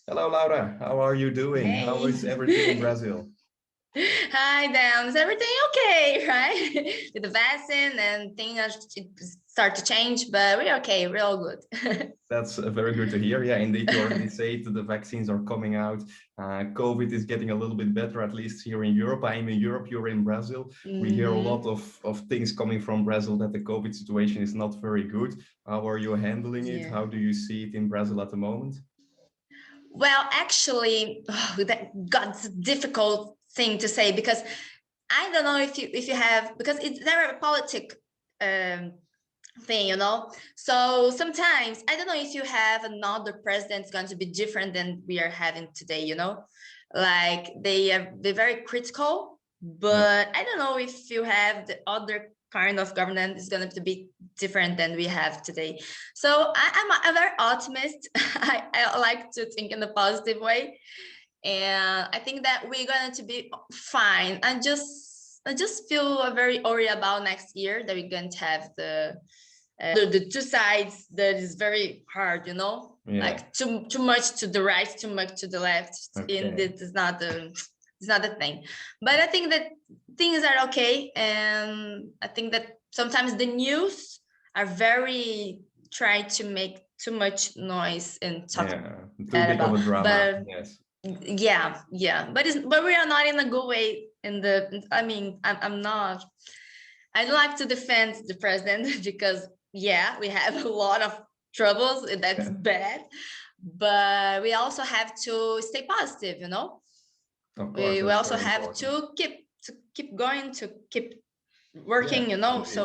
Hello, Laura. How are you doing? How is everything in Hey. Brazil? Hi, Dan. Is everything okay, right? With the vaccine and start to change, but we're okay. We're all good. That's very good to hear. Yeah, indeed, you already said that the vaccines are coming out. COVID is getting a little bit better, at least here in Europe. I'm in Europe, you're in Brazil. We hear a lot hmm of things coming from Brazil that the COVID situation is not very good. How are you handling it? Yeah. How do you see it in Brazil at the moment? Well, actually, that's a difficult thing to say because I don't know if you have because it's there a politic um, thing, So sometimes I don't know if you have another president going to be different than we are having today. Like they're very critical, Yeah. but I don't know if you have the other kind of government is going to be different than we have today. So I'm a very optimist. I like to think in a positive way, and I think that we're going to be fine. I just feel very worried about next year that we're going to have the two sides that is very hard. Yeah. Like too much to the right, too much to the left, and Okay. it is not the thing. But I think that things are okay, and I think that sometimes the news are very try to make too much noise and talk Yeah. Too bad big of about. a drama. But Yes. yeah, but we are not in a good way. I mean, I'm not. I don't like to defend the president because yeah, we have a lot of troubles. That's Yeah. bad, but we also have to stay positive. Of course, We that's also very have important. to keep going, to keep Yeah, working. indeed. So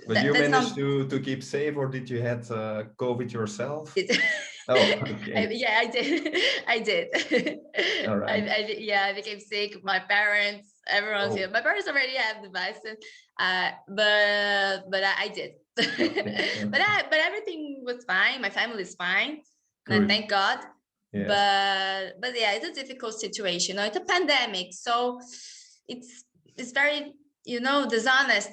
But you that's managed not to keep safe, or did you had COVID yourself? it. Oh, okay. Yeah, I did. I did. All right. Yeah, I became sick. My parents, everyone's here. Oh, My parents already have the vaccine, but I did. okay. Okay. But everything was fine. My family is fine, and I Good. thank God. Yes. But yeah, it's a difficult situation. It's a pandemic, so it's very dishonest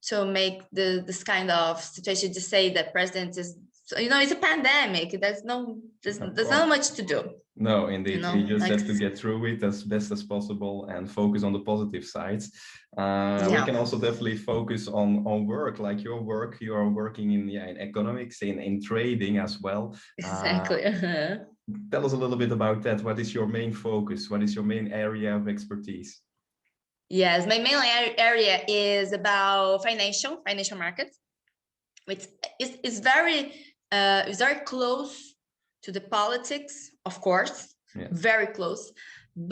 to make this kind of situation to say that president is it's a pandemic. Of There's not course. much to do, No, indeed. We just like have to get through it as best as possible and focus on the positive sides. We yeah, can also definitely focus on work, like your work. You are working in, yeah, in economics, in trading as well. Uh, exactly. Tell us a little bit about that. What is your main focus? What is your main area of expertise? Yes, my main area is about financial markets, which is very close to the politics, of course, Yeah. very close.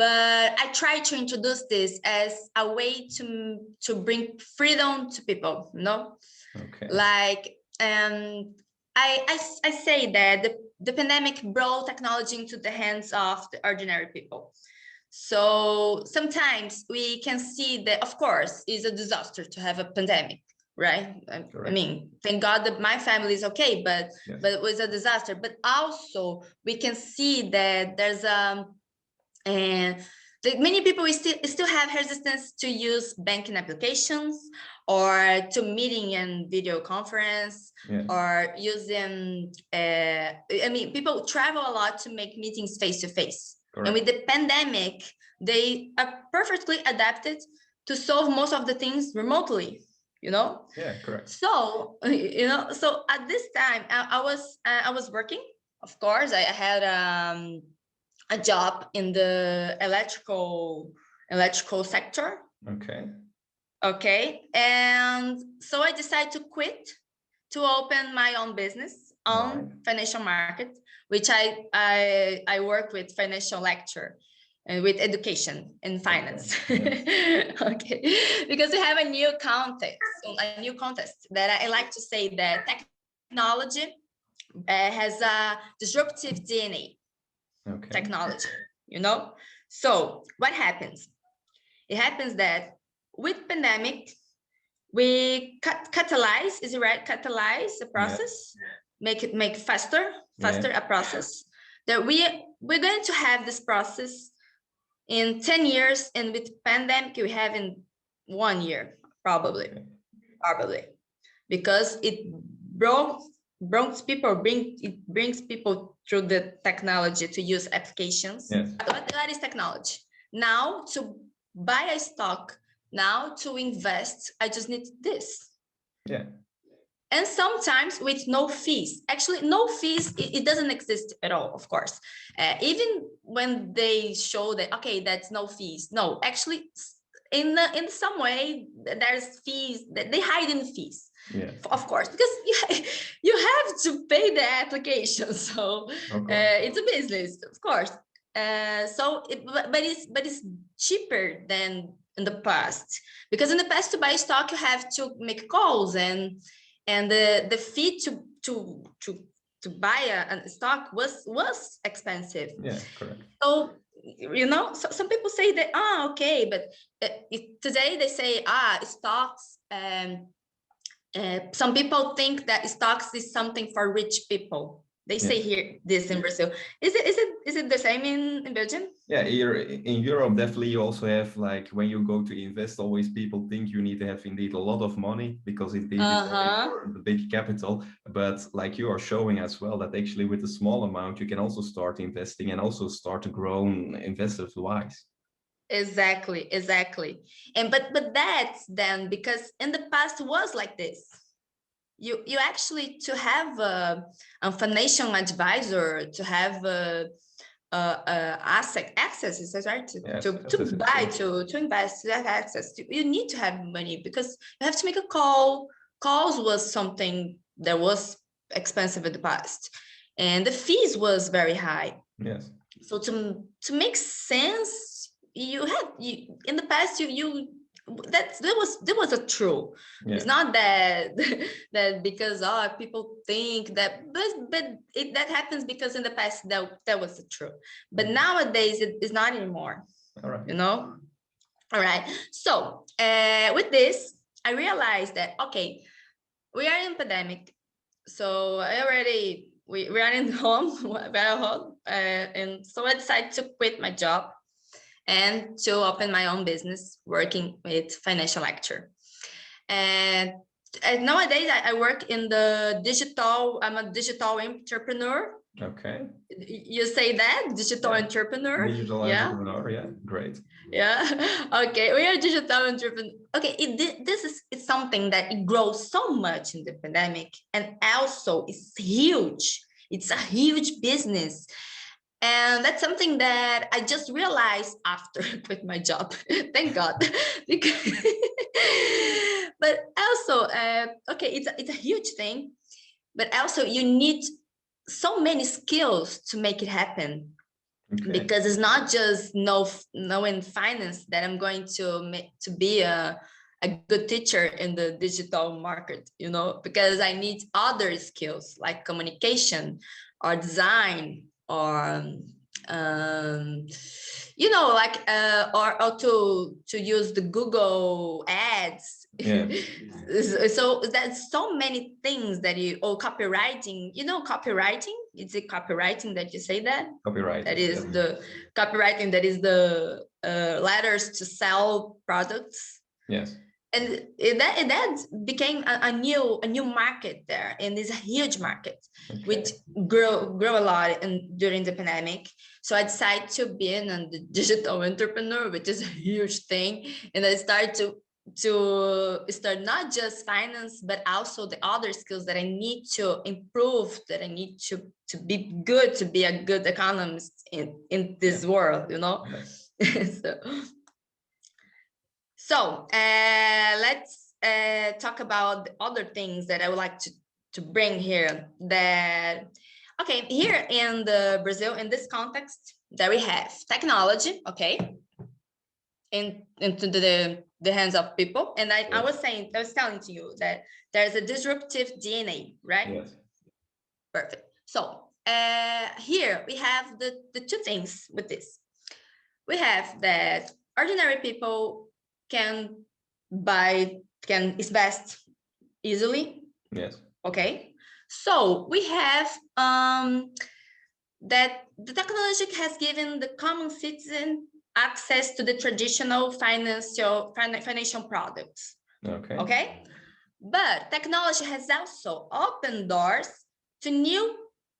But I try to introduce this as a way to bring freedom to people, Okay. like I say that the pandemic brought technology into the hands of the ordinary people. So sometimes we can see that, of course, it's a disaster to have a pandemic, right? I Correct. mean, thank God that my family is okay, but Yes. it was a disaster. But also we can see that there's and many people still have resistance to use banking applications or to meeting and video conference Yes. or using I mean, people travel a lot to make meetings face to face, and with Correct. the pandemic they are perfectly adapted to solve most of the things remotely. Yeah, correct. So at this time I was working. Of course, I had a job in the electrical sector. Okay. Okay, and so I decided to quit to open my own business All right. on financial market, which I work with financial lecture and with education and Okay. finance. Yes. Okay, because we have a new contest that I like to say that technology has a disruptive DNA. Okay. Technology. So what happens? It happens that with pandemic, we catalyze, is it right? Catalyze the Yes. process, make faster Yeah. a process that we're going to have this process in 10 years, and with pandemic we have in 1 year, probably, Okay. probably, because it broke. it brings people through the technology to use applications. Yes. What is technology? Now to buy a stock, now to invest, I just need this. Yeah. And sometimes with no fees. Actually, no fees, it doesn't exist at all, of course. Even when they show that, okay, that's no fees. No, actually, in some way, there's fees, that they hide in fees. Yeah. Of course, because you have to pay the application. So it's a business, of course. But it's cheaper than in the past, because in the past to buy stock you have to make calls, and the fee to buy a stock was expensive. Yeah, correct. So some people say that okay, but today they say stocks. Some people think that stocks is something for rich people. They say here this in Brazil. Is it the same in Belgium? Yeah, here in Europe, definitely you also have, like, when you go to invest, always people think you need to have indeed a lot of money, because it is the big capital. But like you are showing as well, that actually with a small amount, you can also start investing and also start to grow investors wise. Exactly. And but that's then because in the past was like this. You actually, to have a financial advisor, to have asset access, is that right? To buy, to invest, to have access to, you need to have money, because you have to make a call. Calls was something that was expensive in the past, and the fees was very high. Yes. So to make sense, in the past that was a true. Yeah. It's not that that because people think that, but that happens because in the past that was the true. But nowadays it is not anymore. All right. All right. So with this, I realized that okay, we are in pandemic. So we are in home, and so I decided to quit my job and to open my own business, working with financial lecture. And nowadays I work in the digital. I'm a digital entrepreneur. Okay. You say that digital entrepreneur. Digital entrepreneur. Yeah, great. Yeah. Okay, we are digital entrepreneur. Okay, it's something that it grows so much in the pandemic, and also it's huge. It's a huge business. And that's something that I just realized after I quit my job. Thank God. Because but also, okay, it's a huge thing, but also you need so many skills to make it happen. Okay. Because it's not just knowing finance that I'm going to be a good teacher in the digital market, because I need other skills like communication or design, or or to use the Google ads. Yeah. So that's so many things that copywriting, copywriting, is it copywriting that you say that? Copywriting. That is the copywriting, that is the letters to sell products. Yes. And that became a new market there, and it's a huge market. Okay. Which grew a lot during the pandemic. So I decided to be a digital entrepreneur, which is a huge thing. And I started to start not just finance, but also the other skills that I need to improve, that I need to be good, to be a good economist in this world, Yes. So let's talk about the other things that I would like to bring here. Okay, here in Brazil, in this context, that we have technology, okay, into the hands of people. And I was telling to you that there's a disruptive DNA, right? Yes. Perfect. So here we have the two things with this. We have that ordinary people can invest easily. Yes. Okay. So we have that the technology has given the common citizen access to the traditional financial products. Okay. Okay. But technology has also opened doors to new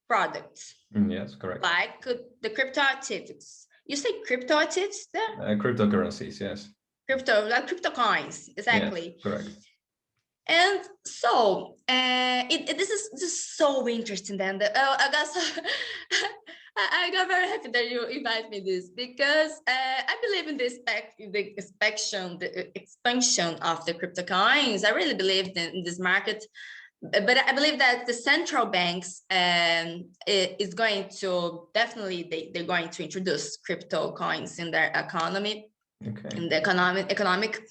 products. Yes, correct. Like the crypto actives. You say crypto actives there? Cryptocurrencies, yes. Like crypto coins, exactly. Yes, correct. And so this is so interesting. Then I got so I got very happy that you invite me this, because I believe in the expansion of the crypto coins. I really believe in this market, but I believe that the central banks is going to definitely they're going to introduce crypto coins in their economy, in the economic.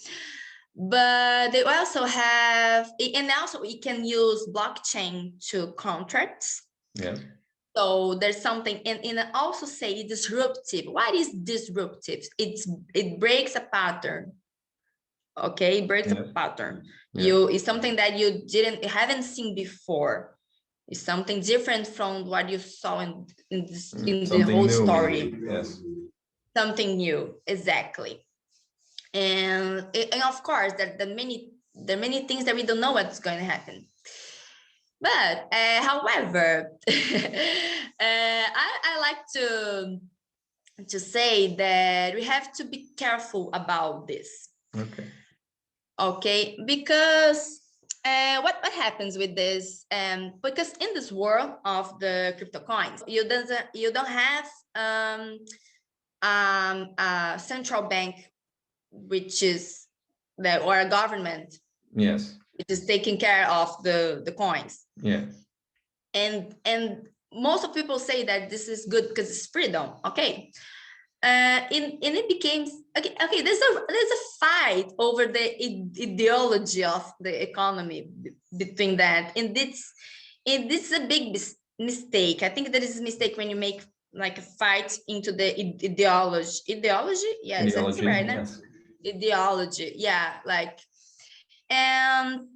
But they also have, and also we can use blockchain to contracts. Yeah. So there's something, and I also say disruptive. What is disruptive? It breaks a pattern. Okay, it breaks a pattern. It's something that you haven't seen before. It's something different from what you saw in the whole story. Maybe. Yes. Something new, exactly. And of course, there are many things that we don't know what's going to happen. But however, I like to say that we have to be careful about this. Okay, because what happens with this? Because in this world of the crypto coins, you don't have a central bank, which is or a government, yes, which is taking care of the coins. Yeah. And most of people say that this is good because it's freedom. Okay. And it became okay. There's a fight over the ideology of the economy between that, and this is a big mistake. I think that is a mistake when you make like a fight into the ideology. Yes, that's right. Yes. Ideology, yeah, like, and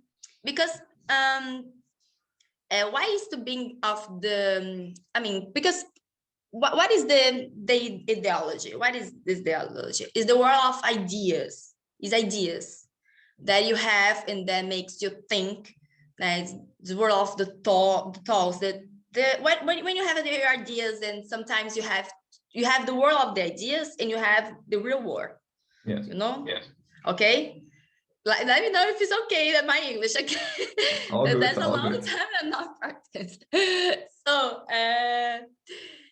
because why is the being of the I mean, because what is the ideology? What is this ideology? Is the world of ideas. Is ideas that you have and that makes you think. Like the world of the thoughts that when you have your ideas, and sometimes you have the world of the ideas and you have the real world. Yes. You know? Yes. Okay. Let me know if it's okay that my English. Okay. That's a long time I'm not practiced. So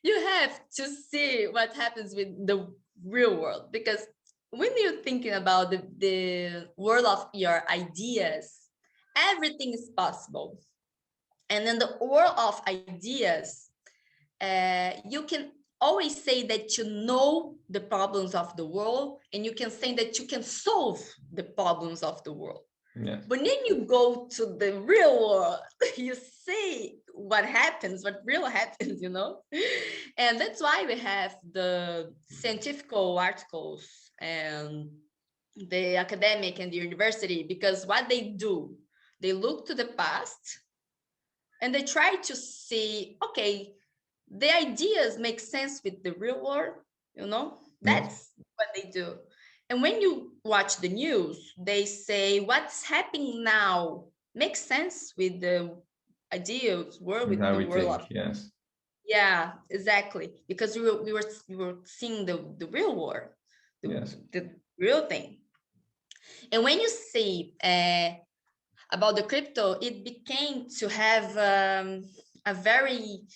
you have to see what happens with the real world, because when you're thinking about the world of your ideas, everything is possible. And in the world of ideas, you can always say that you know the problems of the world, and you can say that you can solve the problems of the world. Yes. But then you go to the real world, you see what happens, what really happens, you know? And that's why we have the scientific articles and the academic and the university, because what they do, they look to the past and they try to see, okay, the ideas make sense with the real world, you know? That's what they do. And when you watch the news, they say what's happening now makes sense with the ideas world, with the world of, yes. Yeah, exactly. Because we were seeing the real world, the real thing. And when you see about the crypto, it became to have a very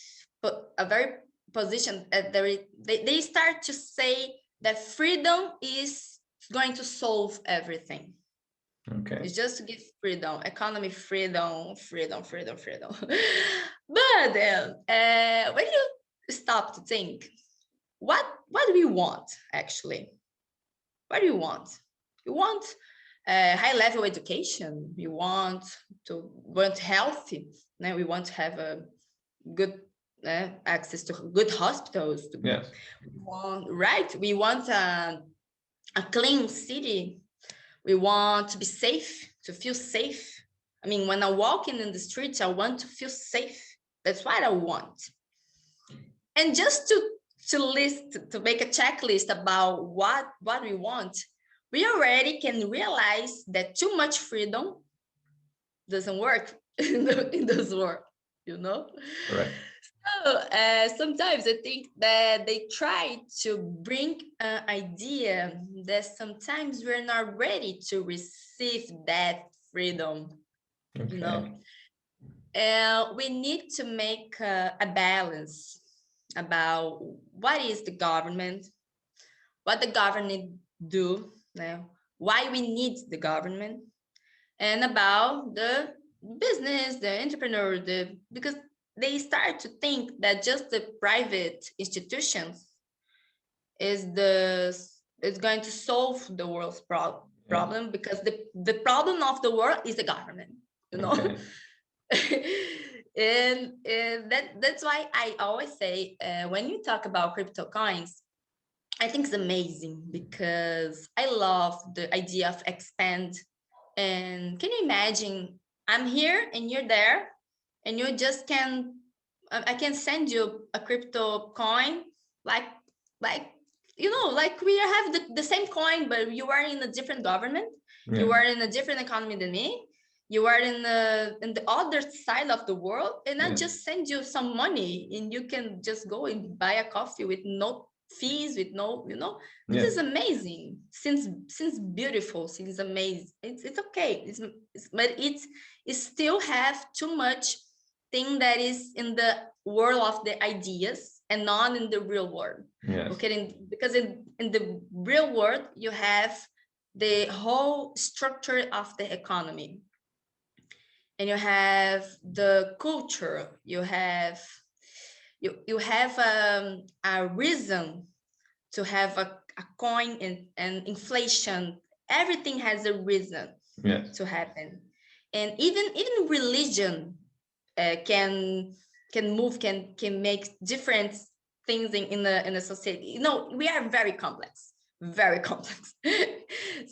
position that they start to say that freedom is going to solve everything. Okay. It's just to give freedom, economy freedom. But when you stop to think, what do we want actually? What do you want? You want high level education. You want healthy. Now we want to have a good access to good hospitals. Yes. We want a clean city. We want to be safe, to feel safe. I mean, when I'm walking in the streets, I want to feel safe. That's what I want. And just to make a checklist about what we want, we already can realize that too much freedom doesn't work in this world. you know. Correct. So sometimes I think that they try to bring an idea that sometimes we're not ready to receive that freedom, you know. Okay. We need to make a balance about what is the government, what the government do now, why we need the government, and about the business, the entrepreneur, because they start to think that just the private institutions is going to solve the world's problem, because the problem of the world is the government, you know. Okay. And that's why I always say, when you talk about crypto coins, I think it's amazing because I love the idea of expand. And can you imagine, I'm here and you're there, and you just can, I can send you a crypto coin, like, like, you know, like we have the same coin, but you are in a different government, Yeah. you are in a different economy than me, you are in the other side of the world, and I just send you some money, and you can just go and buy a coffee with no fees, with no, you know. This is amazing. Since beautiful, since amazing. It's okay. But it still have too much thing that is in the world of the ideas and not in the real world. Yes. Okay, because in the real world you have the whole structure of the economy, and you have the culture, you have a reason to have a coin, and inflation. Everything has a reason to happen. And even religion can move, can make different things in a society. You know, we are very complex, very complex.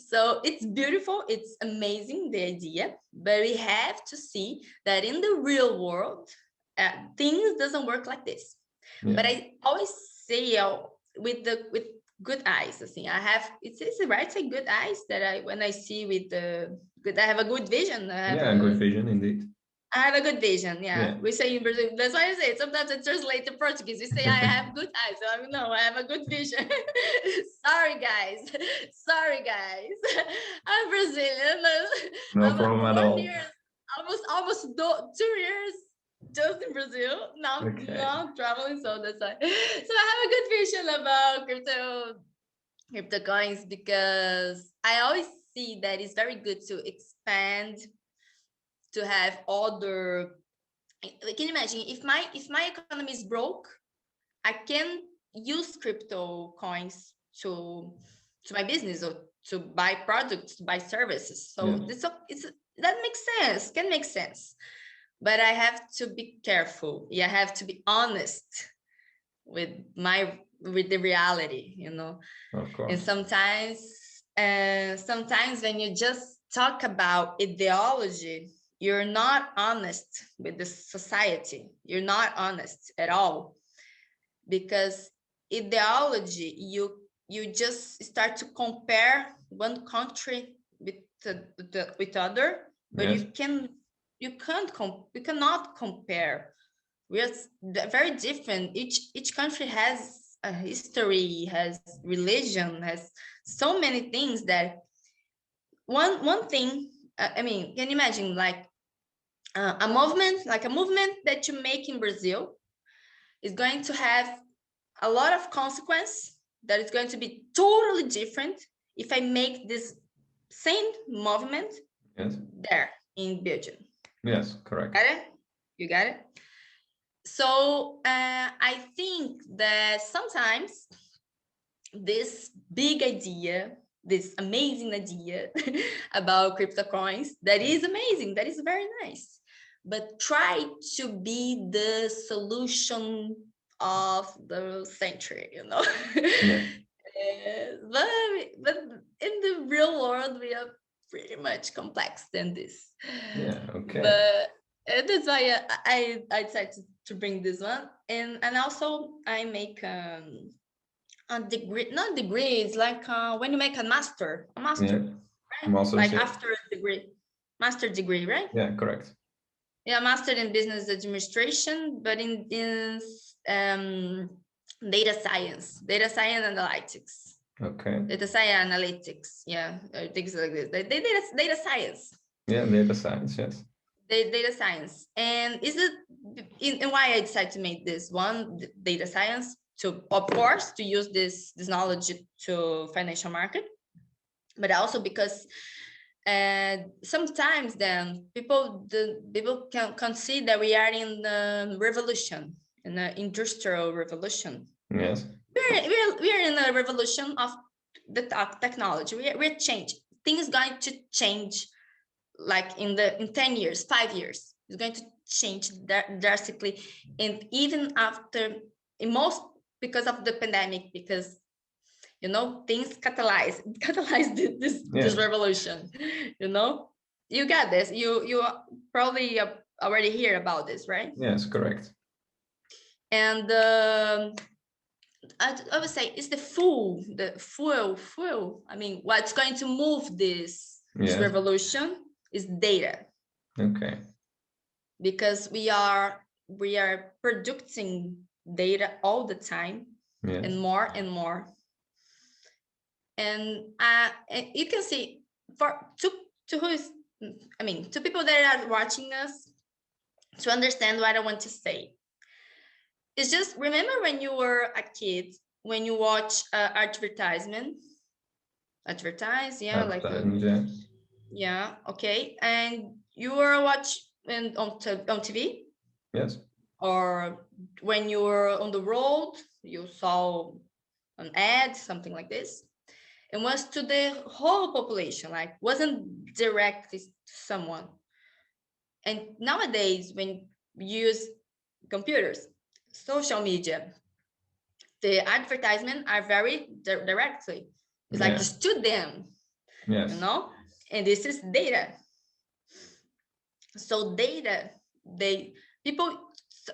So it's beautiful, it's amazing, the idea, but we have to see that in the real world, things doesn't work like this. But I always say, with good eyes, I think I have, it's right to say good eyes, that I, when I see with the good, I have a good vision. I have good vision indeed. I have a good vision. Yeah. We say in Brazil, that's why I say sometimes I translate to Portuguese. We say I have good eyes. So I know I have a good vision. Sorry, guys. Sorry, guys. I'm Brazilian. No problem at all. Year, almost 2 years just in Brazil. Now, now I'm traveling, so that's why. So I have a good vision about crypto coins, because I always see that it's very good to expand, to have other. Can you imagine if my economy is broke, I can use crypto coins to my business, or to buy products, to buy services. So that makes sense, can make sense. But I have to be careful. I have to be honest with the reality, you know. Of course. And sometimes when you just talk about ideology, you're not honest with the society. You're not honest at all, because ideology, you just start to compare one country with other, but you cannot compare. We are very different. Each country has a history, has religion, has so many things that one thing. I mean, can you imagine, like a movement that you make in Brazil is going to have a lot of consequence that is going to be totally different if I make this same movement there in Belgium. Yes, correct. Got it? You got it? So I think that sometimes this big idea, this amazing idea about crypto coins, that is amazing, that is very nice, but try to be the solution of the century, you know. But in the real world, we are pretty much complex than this. But that's why I decided to bring this one, and also I make a degree, not degree, it's like when you make a master, right? Like after a degree, master degree, right? Yeah, correct. Yeah, master in business administration, but in data science analytics. Okay. Data science analytics, yeah, things like this. Data science. Yeah, data science, yes. Data science. And is it and why I decided to make this one data science, to of course to use this knowledge to financial market, but also because sometimes then people can consider that we are in the revolution, in the industrial revolution. Yes. We're in a revolution of the technology. We're changing. Things going to change, like in 10 years, 5 years. It's going to change drastically, and even after, in most, because of the pandemic, because things catalyze this revolution. You got this. You probably already hear about this, right? Yes, correct. And I would say it's the fuel. I mean, what's going to move this revolution is data. Okay. Because we are producing data all the time, and more and more. And you can see, to people that are watching us, to understand what I want to say. It's just, remember when you were a kid, when you watch advertisement, okay, and you were watching on TV. Yes. Or when you were on the road, you saw an ad, something like this. It was to the whole population, like wasn't directly to someone. And nowadays, when you use computers, social media, the advertisements are very directly. It's like just to them, and this is data. So data,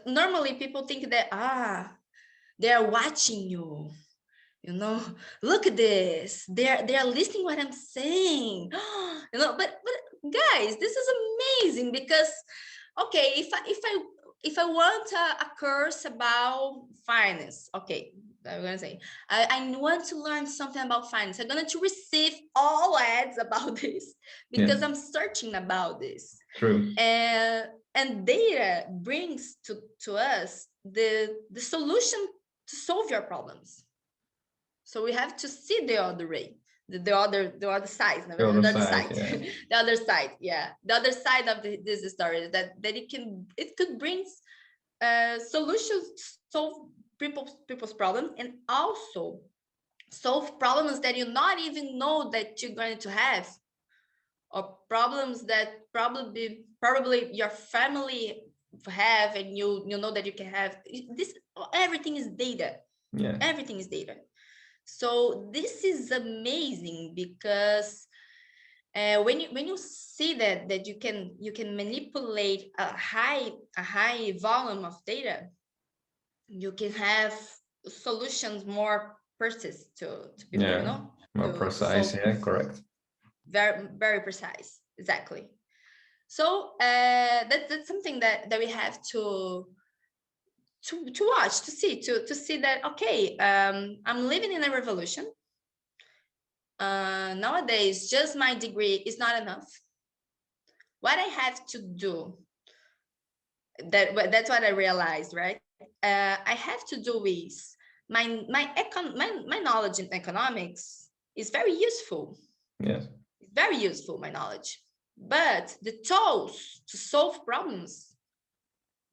normally people think that, they're watching you. Look at this. They're listening what I'm saying. But guys, this is amazing, because okay, if I want a course about finance, okay, I'm gonna say I want to learn something about finance. I'm going to receive all ads about this because I'm searching about this. True. And data brings to us the solution to solve your problems. So we have to see the other way, the other side, the other side of this story, that it could bring solutions to solve people's problems, and also solve problems that you not even know that you're going to have, or problems that probably your family have, and you know that you can have. This everything is data. Everything is data. So this is amazing, because when you see that you can manipulate a high volume of data, you can have solutions more precise to people, more precise. Correct. Very, very precise. Exactly. So that's something that we have to watch, to see that, okay, I'm living in a revolution. Nowadays, just my degree is not enough. What I have to do, that's what I realized, right? I have to do is my knowledge in economics is very useful. Yes. It's very useful, my knowledge. But the tools to solve problems,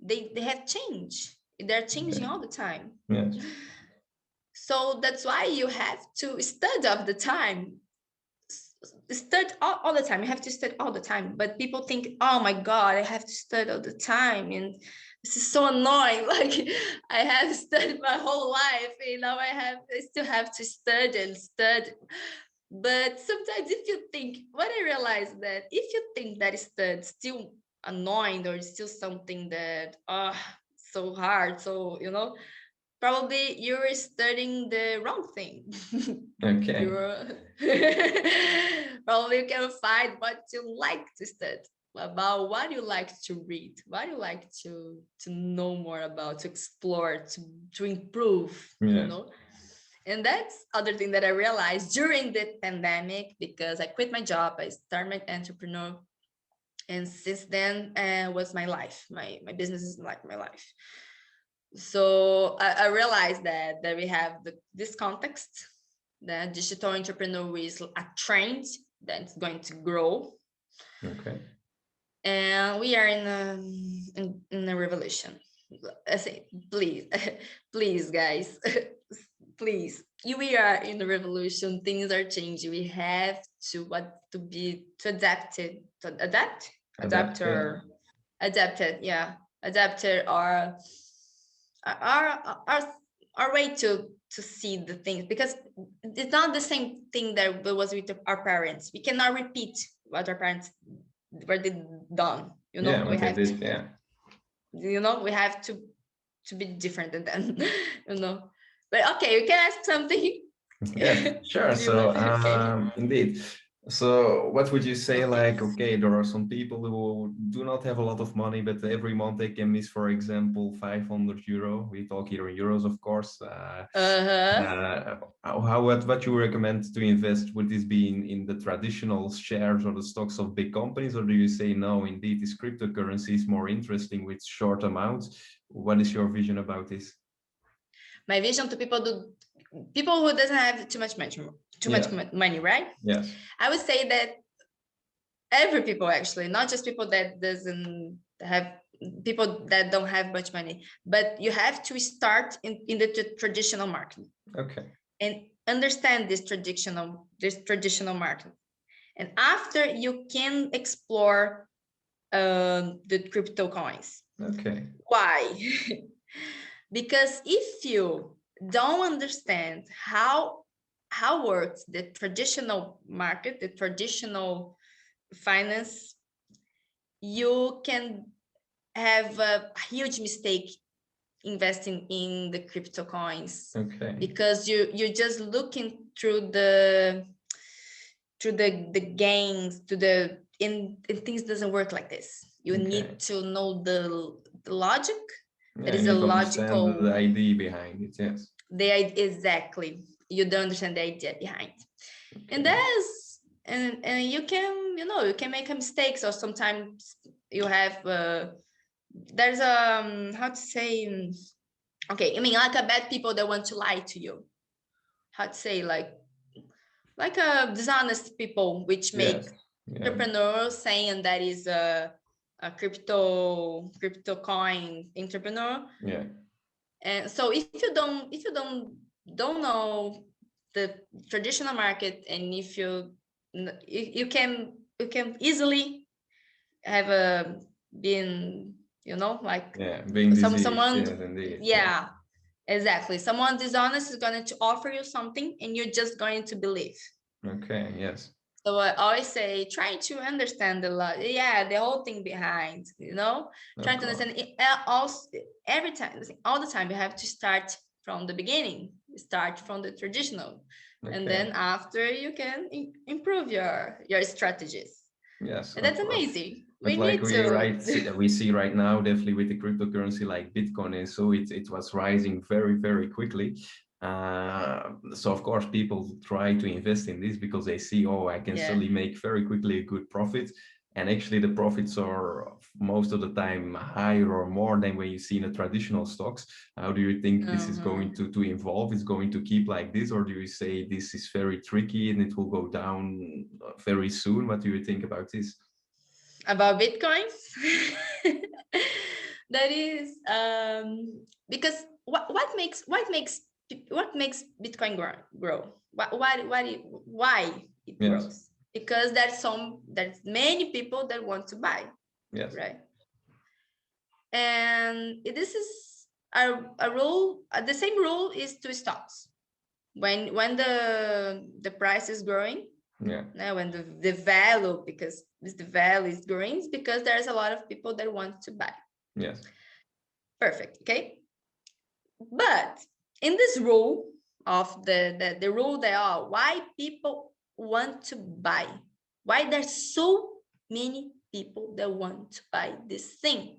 they have changed. They're changing all the time. Yes. So that's why you have to study all the time. Study all the time. You have to study all the time. But people think, oh my God, I have to study all the time. And this is so annoying. Like, I have studied my whole life. Now I still have to study and study. But sometimes what I realized, that if you think that study still annoying, or still something that, so hard, so, probably you're studying the wrong thing. Okay. Probably you can find what you like to study. about what you like to read, what you like to know more about, to explore, to improve, you know. And that's other thing that I realized during the pandemic, because I quit my job, I started my entrepreneur, and since then was my life. My business is like my life. So I realized that we have this context, that digital entrepreneur is a trend that's going to grow. Okay. And we are in a revolution. I say, please, please, guys, please. We are in a revolution. Things are changing. We have to adapted. Yeah, adapted our way to see the things, because it's not the same thing that was with our parents. We cannot repeat what our parents were done. You know, Yeah, we have to. yeah. You know, we have to be different than them. You know, but okay, you can ask something. Yeah, sure. So, indeed. So what would you say, like, okay, there are some people who do not have a lot of money, but every month they can miss, for example, 500 euro. We talk here in euros, of course. What you recommend to invest? Would this be in the traditional shares or the stocks of big companies? Or do you say, no, indeed, this cryptocurrency is more interesting with short amounts? What is your vision about this? My vision to people who doesn't have too much money, right? Yes. I would say that every people, actually, not just people that don't have much money, but you have to start in the traditional market. Okay. And understand this traditional market, and after you can explore the crypto coins. Okay. Why? Because if you don't understand how works the traditional market, the traditional finance, you can have a huge mistake investing in the crypto coins. Okay. Because you're just looking through the gains, and things doesn't work like this. You need to know the logic. That is a logical, the idea behind it. Yes. Exactly. You don't understand the idea behind. And you can, you can make mistakes, or sometimes you have there's how to say, okay, I mean, like a bad people that want to lie to you. How to say, like a dishonest people, which make entrepreneurs saying that is a crypto coin entrepreneur. Yeah. And so if you don't know the traditional market, and if you can easily have been, like being someone, yes, indeed. yeah, exactly. Someone dishonest is going to offer you something, and you're just going to believe. Okay. Yes. So I always say, try to understand the whole thing behind, trying to understand it. Also, every time, all the time, you have to start from the beginning, start from the traditional, and then after you can improve your strategies. Yes, and that's amazing. But we see right now, definitely with the cryptocurrency like Bitcoin, and so it was rising very, very quickly. So of course people try to invest in this because they see, oh, I can suddenly make very quickly a good profit. And actually the profits are most of the time higher or more than when you see in the traditional stocks. How do you think this is going to evolve? Is going to keep like this, or do you say this is very tricky and it will go down very soon? What do you think about this? About Bitcoins? That is because what makes Bitcoin grow? Why it grows? Because there's many people that want to buy. Yes. Right. And this is a rule. The same rule is to stocks. When the price is growing, now when the value, because the value is growing, it's because there's a lot of people that want to buy. Yes. Perfect. Okay. But in this rule of the rule there are, why people want to buy, why there's so many people that want to buy this thing.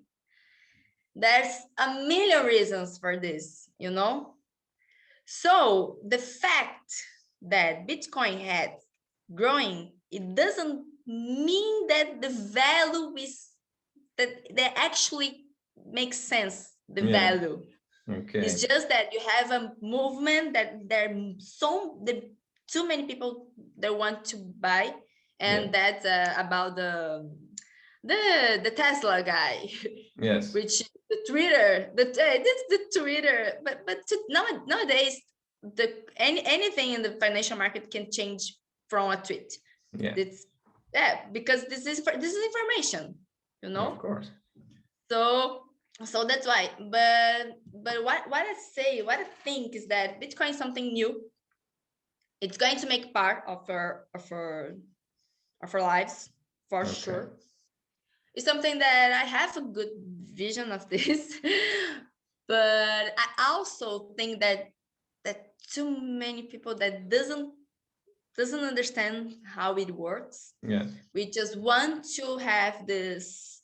There's a million reasons for this, you know? So the fact that Bitcoin had growing, it doesn't mean that the value is that actually makes sense, the value. Okay. It's just that you have a movement that there are too many people that want to buy, and that's about the Tesla guy. Yes. Which the Twitter, that's the Twitter. But nowadays, anything in the financial market can change from a tweet. It's because this is information, you know. Of course. So that's why. But what I think is that Bitcoin is something new. It's going to make part of our lives for sure. It's something that I have a good vision of this, but I also think that too many people that doesn't understand how it works. We just want to have this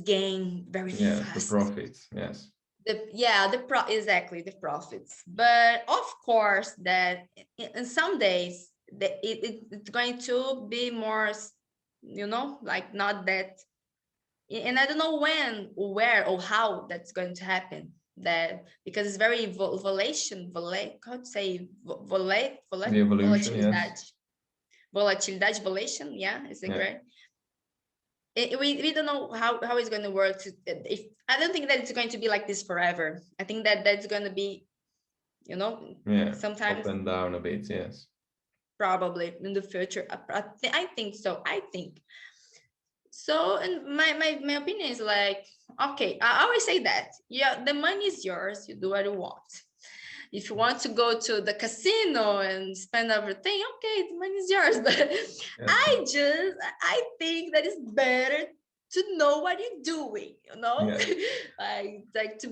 gain very fast. The profits. Yes. Exactly, the profits. But of course, that in some days that it's going to be more, you know, like not that. And I don't know when, where, or how that's going to happen. That because it's very volatility. Yeah, is it great? We don't know how it's going to work. If I don't think that it's going to be like this forever. I think that that's going to be, you know, sometimes up and down a bit. Yes, probably in the future. I think so. So, and my opinion is like, okay, I always say that, the money is yours. You do what you want. If you want to go to the casino and spend everything, okay, the money is yours. But I think that it's better to know what you're doing, you know, like to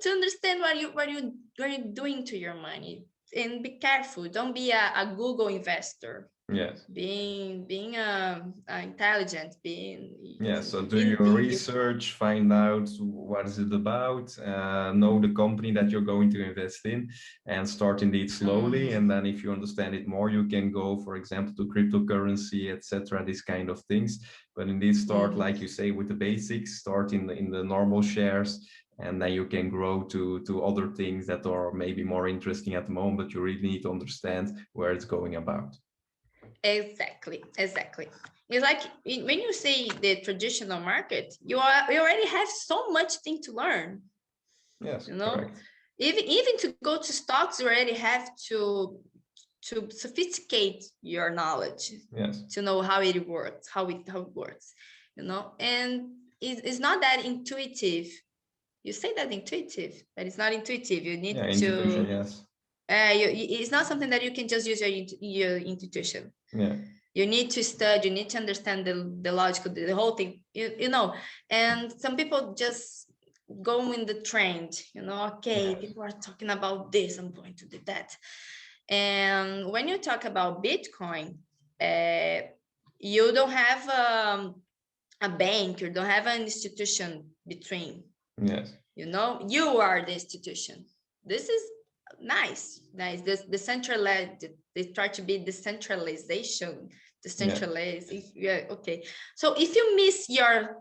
understand what you're doing to your money, and be careful. Don't be a Google investor. Being intelligent, so do your research, find out what is it about, know the company that you're going to invest in, and start indeed slowly. And then if you understand it more, you can go, for example, to cryptocurrency, etc., these kind of things. But indeed start, like you say, with the basics, start in the normal shares, and then you can grow to other things that are maybe more interesting at the moment, but you really need to understand where it's going about. Exactly. It's like when you say the traditional market, you already have so much thing to learn. Yes, you know, correct. Even to go to stocks, you already have to sophisticate your knowledge. To know how it works, how it works, you know. And it's not that intuitive. You say that intuitive, but it's not intuitive. You need to. Yes. It's not something that you can just use your intuition. You need to study, you need to understand the logical, the whole thing, you know. And some people just go in the trend, you know. Okay, people are talking about this, I'm going to do that. And when you talk about Bitcoin, you don't have a bank, you don't have an institution between. You know, you are the institution. This is nice. This decentralized. They try to be decentralization. Okay. So if you miss your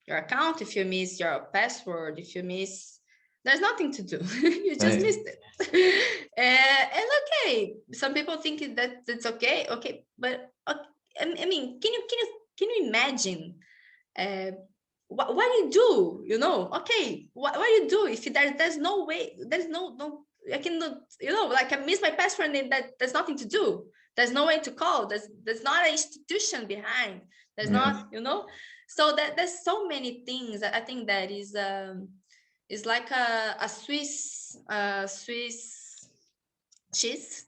account, if you miss your password, if you miss, there's nothing to do. You just missed it. And okay, some people think that it's okay. Okay, but I mean, can you imagine? What do you do? You know, okay, what do you do if there's no way, there's no I cannot, you know, like I miss my password and there's nothing to do. There's no way to call. There's not an institution behind. There's not, you know. So there's so many things. I think that is like a Swiss cheese.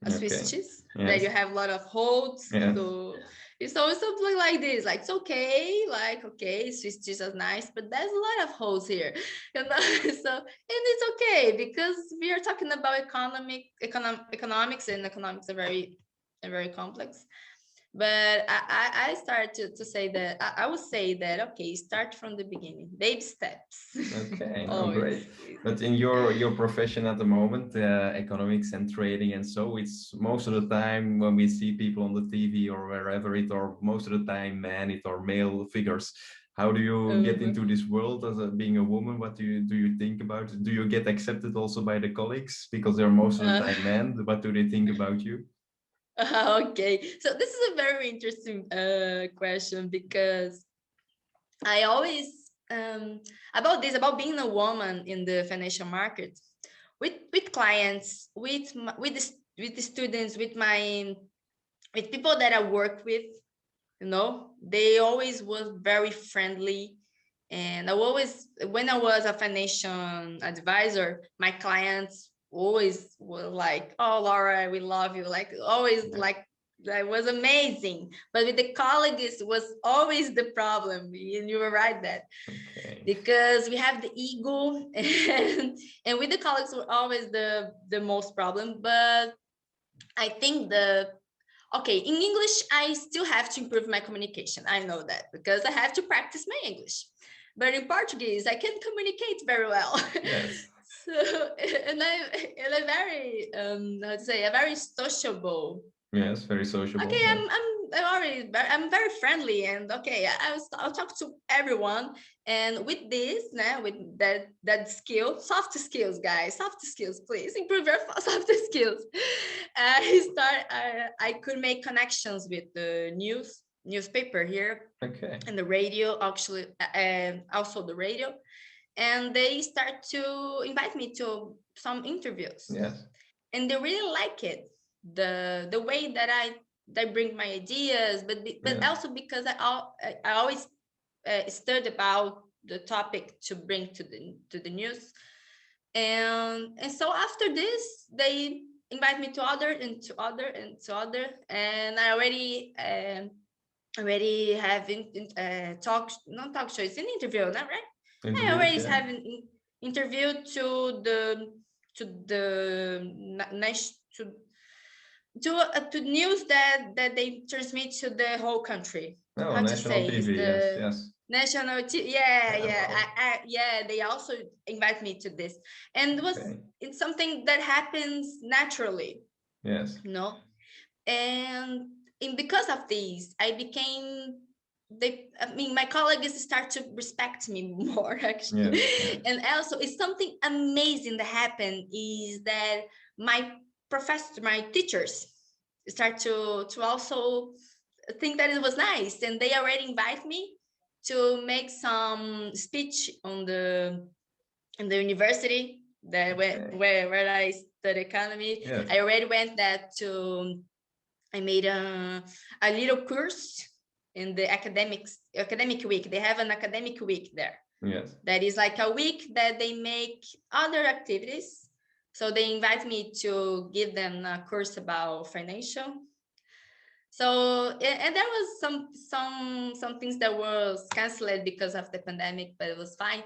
Swiss cheese that you have a lot of holes. So it's always something like this. Like it's okay, Swiss cheese is nice, but there's a lot of holes here, you know. So and it's okay because we are talking about economics, and economics are very complex. But I started to say that I would say that, okay, start from the beginning, baby steps. Okay, no, Always. great. But in your profession at the moment, economics and trading, and so it's most of the time when we see people on the TV or wherever it, or most of the time man it or male figures. How do you get into this world as being a woman? What do you think about it? Do you get accepted also by the colleagues because they're most of the time men? What do they think about you? Okay, so this is a very interesting question, because I always about being a woman in the financial market, with clients, with the students, with people that I work with. They always was very friendly. And I always, when I was a financial advisor, my clients always were like, "Oh, Laura, we love you." Like always, Yeah. like that was amazing. But with the colleagues, it was always the problem. And you were right that, Okay. because we have the ego, and with the colleagues were always the most problem. But I think okay, in English, I still have to improve my communication. I know that, because I have to practice my English. But in Portuguese, I can communicate very well. Yes. So, and I'm very, how to say, a very sociable. Yes, very sociable. Okay, Yeah. I'm very friendly, and okay, I'll talk to everyone. And with this, now with that skill, soft skills, guys, soft skills, please improve your soft skills. I could make connections with the newspaper here, Okay. and the radio, actually, and also the radio, and they start to invite me to some interviews, Yes. and they really like it, the way that I bring my ideas, but Yes. also because I always studied about the topic to bring to the news. And so after this, they invite me to other and to other and to other, and I already have talk, not talk show, it's an interview, not right? I Interviews. already Yeah. have an interview to news that they transmit to the whole country. Oh, How to national say, is TV. Yes. the Yes. yeah, Yeah. yeah, Wow. yeah, they also invite me to this, and Okay. it's something that happens naturally, Yes. you know and because of these, I became my colleagues start to respect me more, actually. Yes. Yes. And also, it's something amazing that happened is that my teachers start to also think that it was nice, and they already invite me to make some speech on the in the university that Okay. where I study economy. Yes. I already went that to I made a little course in the academic week. They have an academic week there. Yes. That is like a week that they make other activities. So they invite me to give them a course about financial. So and there was some things that was canceled because of the pandemic, but it was fine.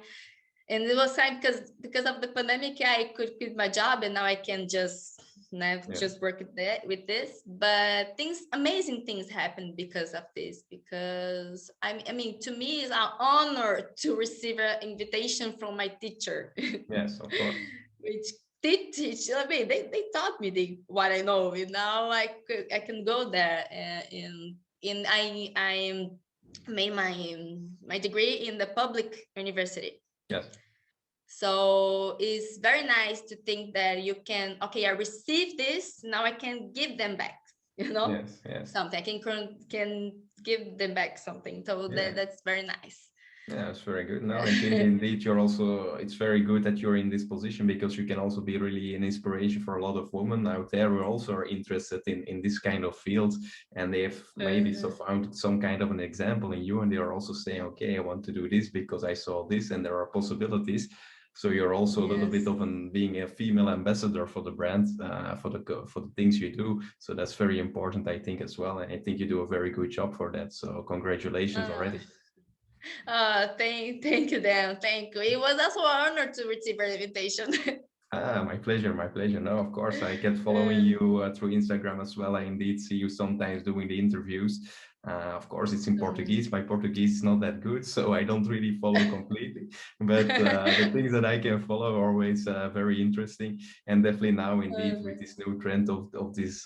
And it was fine because of the pandemic, I could quit my job, and now I can just Yes. just work with this. But amazing things happened because of this. Because I mean, to me, it's an honor to receive an invitation from my teacher, Yes. Of course. which they teach. I mean, they taught me what I know. And now I can go there, and I made my degree in the public university. Yes. So it's very nice to think that you can, okay, I received this, now I can give them back, Yes. Yes. something. I can give them back something. So Yeah. that's very nice. Yeah, it's very good. No, I think indeed you're also, it's very good that you're in this position because you can also be really an inspiration for a lot of women out there who also are interested in this kind of field. And they have maybe so found some kind of an example in you, and they are also saying, okay, I want to do this because I saw this and there are possibilities. So you're also a little bit Yes. of being a female ambassador for the brand, for the things you do. So that's very important, I think, as well. And I think you do a very good job for that. So congratulations Uh, already. thank you, Dan. Thank you. It was also an honor to receive your invitation. My pleasure, my pleasure. No, of course, I kept following you through Instagram as well. I indeed see you sometimes doing the interviews. Of course, it's in Portuguese. My Portuguese is not that good, so I don't really follow completely. But the things that I can follow are always very interesting. And definitely now, indeed, with this new trend of these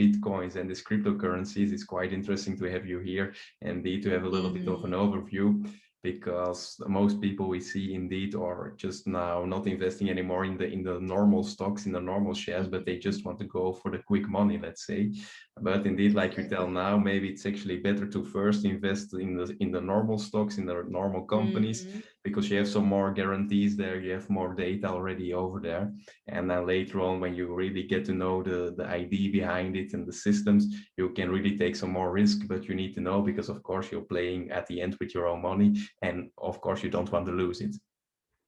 bitcoins and these cryptocurrencies, it's quite interesting to have you here and indeed to have a little bit of an overview, because most people we see indeed are just now not investing anymore in the normal stocks, in the normal shares, but they just want to go for the quick money, let's say. But indeed, like you tell now, maybe it's actually better to first invest in the normal stocks, in the normal companies, because you have some more guarantees there, you have more data already over there. And then later on, when you really get to know the ID behind it and the systems, you can really take some more risk, but you need to know, because of course you're playing at the end with your own money, and of course you don't want to lose it.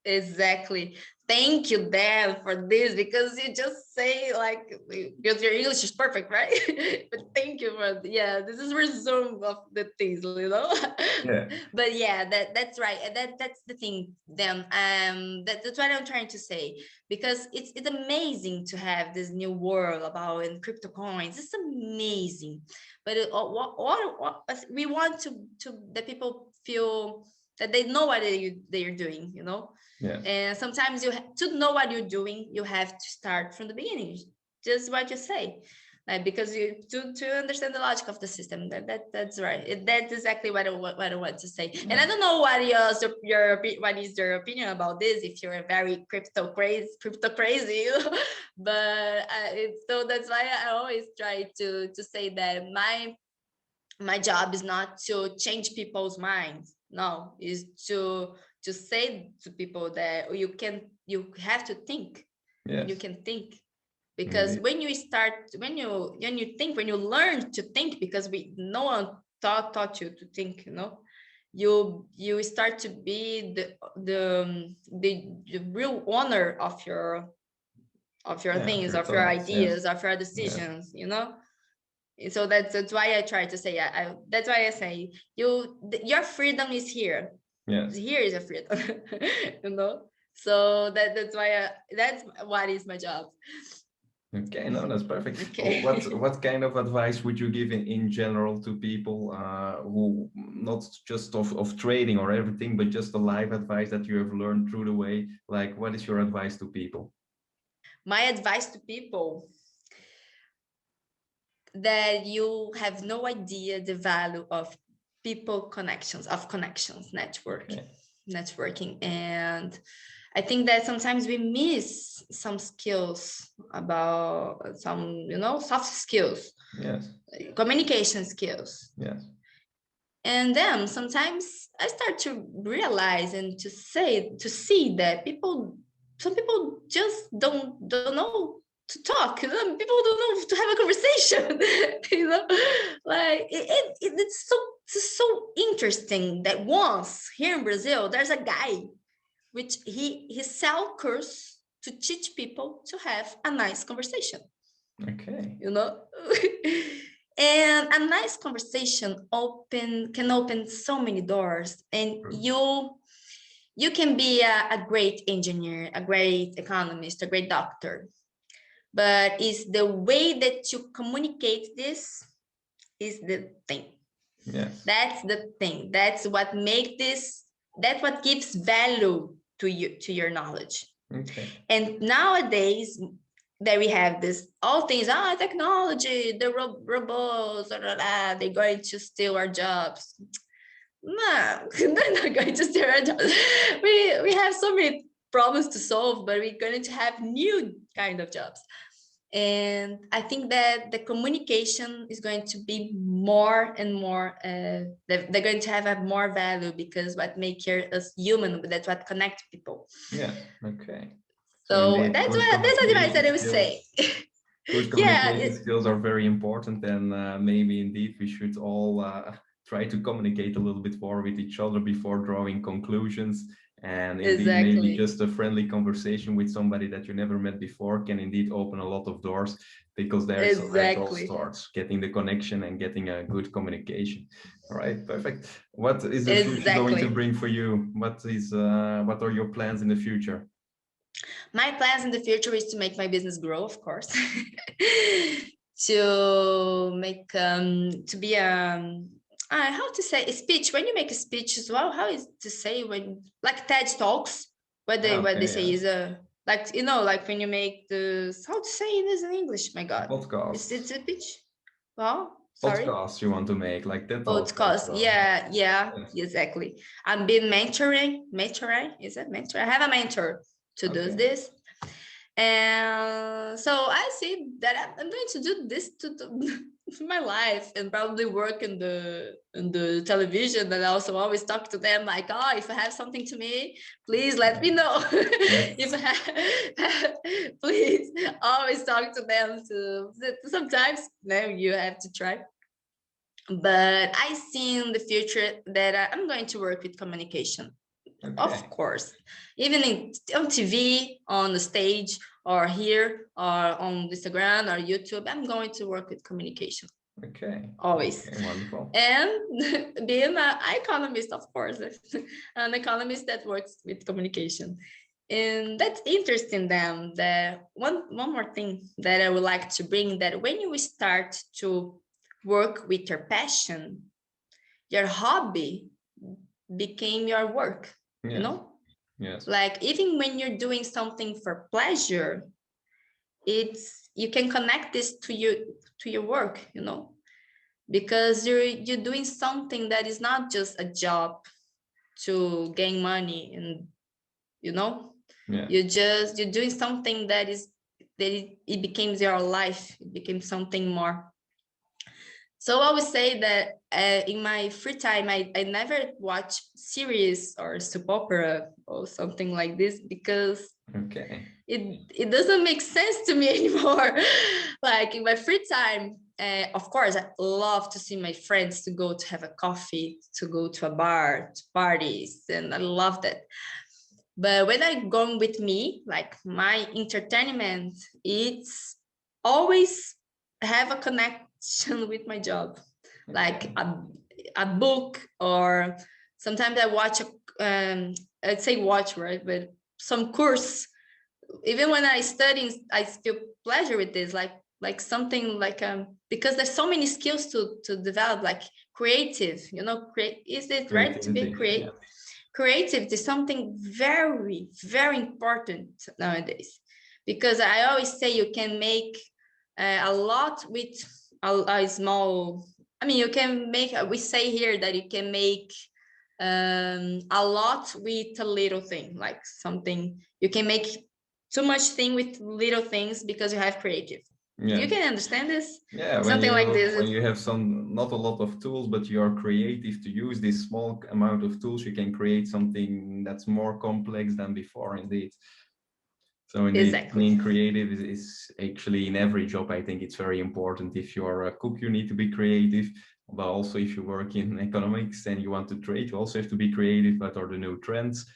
Exactly. Thank you, Dan, for this, because you just say like, because your English is perfect, right? But thank you for, yeah, this is resume of the things, you know. Yeah. But yeah, that's right. And that's the thing. Then that's what I'm trying to say, because it's amazing to have this new world about in crypto coins. It's amazing. But what we want to the people feel that they know what they're doing, you know. Yeah. And sometimes to know what you're doing, you have to start from the beginning, just what you say, like, because you to understand the logic of the system. That's right. That's exactly what I want to say. Yeah. And I don't know what what is your opinion about this, if you're a very crypto crazy, but so that's why I always try to say that my job is not to change people's minds. No, is to say to people that you have to think. Yes. You can think, because Indeed. when you think, when you learn to think, because no one taught you to think, you know, you start to be the real owner of your things, Your of your thoughts. Yes. ideas, of your Yes. decisions, you know. So that's why I try to say, that's why I say your freedom is here. Yes. Here is a freedom. You know. So that's why that's what is my job. Okay, no, that's perfect. Okay. What kind of advice would you give in general to people who not just of trading or everything, but just the life advice that you have learned through the way? Like, what is your advice to people? My advice to people, that you have no idea the value of people connections, Okay. networking. And I think that sometimes we miss some skills, about some, you know, soft skills, Yes. communication skills. Yes. And then sometimes I start to realize and to see that some people just don't know to talk. You know? People don't know to have a conversation. You know, like it's so interesting that once here in Brazil, there's a guy which he sell course to teach people to have a nice conversation. Okay. You know. And a nice conversation can open so many doors, and you can be a great engineer, a great economist, a great doctor, but it's the way that you communicate this is the thing. Yes. That's the thing. That's what that's what gives value to you, to your knowledge. Okay. And nowadays that we have this all things, technology, the robots, they're going to steal our jobs. No, they're not going to steal our jobs. We have so many problems to solve, but we're going to have new kind of jobs. And I think that the communication is going to be more and more, they're going to have a more value, because what makes us human, that's what connects people. Yes. Okay. So So indeed, that's what advice that I would say. good Yeah, communication skills are very important, and maybe indeed we should all try to communicate a little bit more with each other before drawing conclusions. And indeed, maybe exactly. just a friendly conversation with somebody that you never met before can indeed open a lot of doors, because there's where it all Exactly. starts, getting the connection and getting a good communication. All right, perfect. What is the future going to Exactly. bring for you? What are your plans in the future? My plans in the future is to make my business grow, of course. To make to be how to say a speech. When you make a speech as well, how is to say, when like TED Talks, what they say is a, like, you know, like when you make the, how to say this in English, my god, Podcast. it's a pitch. Well, sorry, podcast you want to make, like that podcast. Yeah, yes. Exactly. I'm been mentoring, is it mentor? I have a mentor to do this. And so I see that I'm going to do this to my life, and probably work in the television, and also always talk to them like, oh, if I have something to me, please let me know. If I have, please always talk to them. Sometimes no, you have to try. But I see in the future that I'm going to work with communication. Of course, even on TV, on the stage, or here, or on Instagram or YouTube, I'm going to work with communication. Always. Wonderful. And being an economist, of course, an economist that works with communication. And that's interesting then. That one more thing that I would like to bring, that when you start to work with your passion, your hobby became your work. You know? Yes. Like even when you're doing something for pleasure, you can connect this to your work, you know, because you're doing something that is not just a job to gain money, and you know, you're doing something that it becomes your life. It became something more. So I would say that in my free time, I never watch series or soap opera or something like this, because it doesn't make sense to me anymore. Like in my free time, of course, I love to see my friends, to go to have a coffee, to go to a bar, to parties, and I love that. But when I go with me, like my entertainment, it's always have a connection with my job, like a book, or sometimes I watch I'd say watch, right? But some course. Even when I study, I feel pleasure with this, like something like because there's so many skills to develop, like creative, you know, is it right to be creative? Creativity is something very, very important nowadays, because I always say you can make a lot with a small. I mean, you can make. We say here that you can make a lot with a little thing, like something you can make too much thing with little things because you have creative. You can understand this? Something like this. When you have not a lot of tools, but you are creative to use this small amount of tools, you can create something that's more complex than before, indeed. So indeed, being creative is actually in every job. I think it's very important. If you are a cook, you need to be creative. But also if you work in economics and you want to trade, you also have to be creative. What are the new trends?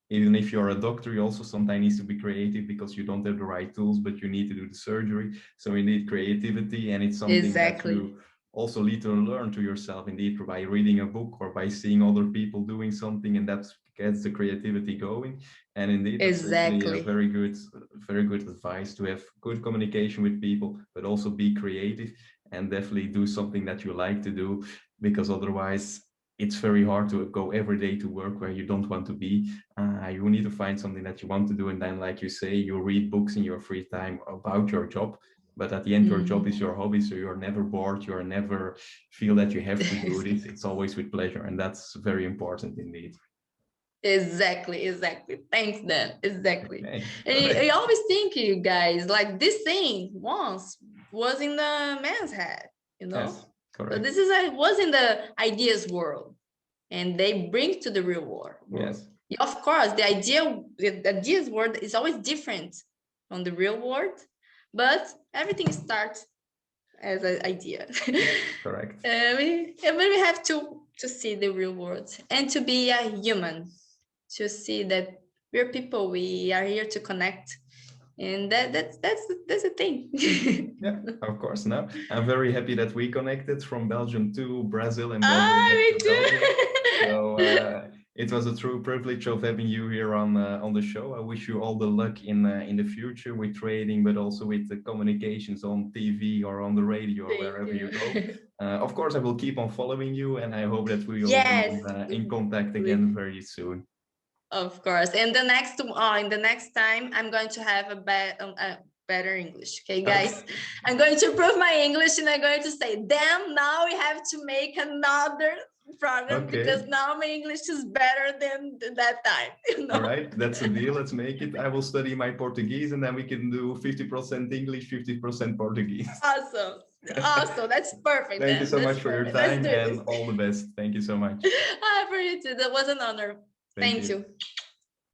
Even if you're a doctor, you also sometimes need to be creative, because you don't have the right tools, but you need to do the surgery. So you need creativity, and it's something that you also need to learn to yourself, indeed, by reading a book or by seeing other people doing something, and that gets the creativity going. And indeed, that's actually a very good advice, to have good communication with people, but also be creative and definitely do something that you like to do, because otherwise it's very hard to go every day to work where you don't want to be. You need to find something that you want to do, and then, like you say, you read books in your free time about your job. But at the end, your job is your hobby, so you're never bored. You're never feel that you have to do this. It's always with pleasure, and that's very important indeed. Exactly. Thanks, Dan. Exactly. And I always think, you guys, like this thing once was in the man's head, you know? Yes, correct. So this was in the ideas world, and they bring to the real world. Yes. Of course, the ideas world is always different from the real world, but everything starts as an idea. Correct. But we have to see the real world and to be a human, to see that we're people, we are here to connect, and that's the thing. Yeah, of course. No, I'm very happy that we connected from Belgium to Brazil and Belgium me too. Belgium. So It was a true privilege of having you here on the show. I wish you all the luck in the future with trading, but also with the communications on TV or on the radio or Thank wherever you go. you. Of course, I will keep on following you, and I hope that we will be Yes, in contact again we- very soon. of course. And in the next time, I'm going to have a better English. Okay, guys, Okay. I'm going to improve my English, and I'm going to say, damn, now we have to make another program because Okay. now my English is better than that time. All right, that's a deal. Let's make it. I will study my Portuguese, and then we can do 50% English, 50% Portuguese. Awesome. Awesome. That's perfect Thank you then. so That's much for your perfect. Let's time do and this. all the best. Thank you so much. For you too. That was an honor. Thank Thank you. you.